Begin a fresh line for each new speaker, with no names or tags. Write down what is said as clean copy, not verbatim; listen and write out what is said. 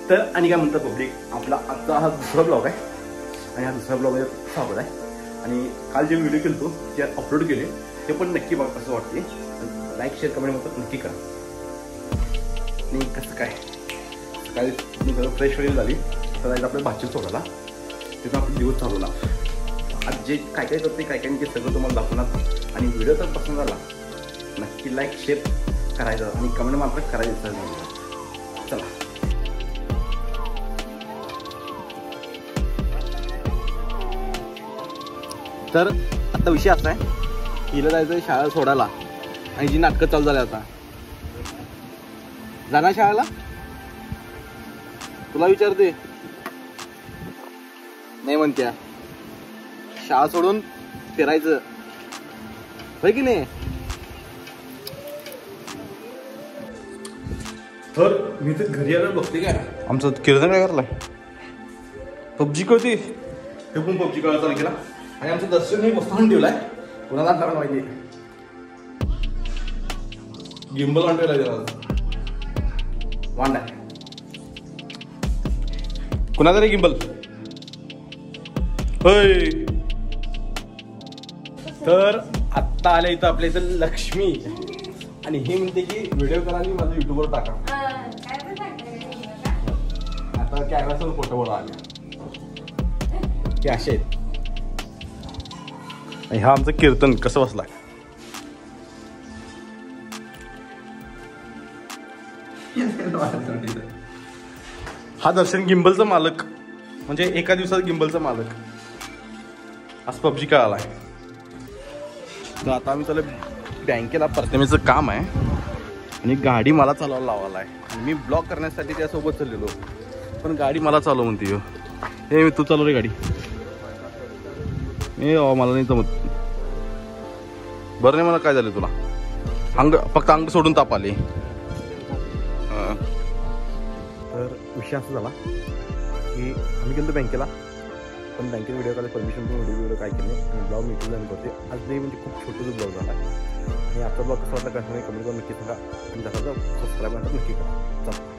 तर आणि काय म्हणतात पब्लिक, आपला आजचा हा दुसरा ब्लॉग आहे आणि हा दुसरा ब्लॉगमध्ये स्वागत आहे. आणि काल जे व्हिडिओ केले ते अपलोड केले ते पण नक्की बघा कसं वाटते. लाईक शेअर कमेंट म्हणतात नक्की करा. आणि कसं काय सकाळी फ्रेश वगैरे झाली तर आज आपल्या भाची सोडायला तिथून आपला दिवस चालवला. आज जे काय काय करते काय काय ते सगळं तुम्हाला दाखवणार. आणि व्हिडिओ तर पसंत झाला नक्की लाईक शेअर करायचं आणि कमेंट मात्र करायचं. चला तर आता विषय असा आहे, हिला जायचं शाळा सोडायला आणि जी नाटकं चालू झाली आता. जाणार शाळेला? तुला विचारते नाही म्हणत्या. शाळा सोडून फिरायचं होय की नाही? तर मी तर घरी आलं बघते काय आमचं कीर्तन काय करलाय. पबजी कळते हे पण पबजी कळा चालू केला. आणि आमचं दर्शन मी बसवून ठेवलाय. कुणाला करायला माहिती गिंबल आणून ठेवलाय त्याला वांड आहे कुणाला रे गिंबल होय. तर आत्ता आल्या इथं आपल्या इथं लक्ष्मी आणि हे म्हणते की व्हिडिओ करा आणि माझं युट्यूबवर टाका. आता कॅमेरासमोर फोटो बोला आले ते असे आहेत. हा आमचं कीर्तन कसं बसलाय. हा दर्शन गिंबलचा मालक म्हणजे एका दिवसात गिंबलचा मालक. आज पबजी का आलाय. तर आता आम्ही चालू बँकेला प्रतिमेचं काम आहे आणि गाडी मला चालवायला लावायला आहे. मी ब्लॉक करण्यासाठी त्यासोबत चाललेलो पण गाडी मला चालव म्हणते. हे तू चालव रे गाडी. ए मला नाही जमत. बरं नाही मला काय झालं तुला अंग फक्त अंग सोडून ताप आले. तर विषय असा झाला की आम्ही गेलो बँकेला पण बँकेत व्हिडिओ काढायला परमिशन पण व्हिडिओ काय केले आणि ब्लॉग मी जाऊन करते. आज नाही म्हणजे खूप छोटंसं ब्लॉग झाला आणि आजचा ब्लॉग कसा वाटला काय कमेंट करून नक्की सांगा. आणि सबस्क्राईब नक्की करा. चला.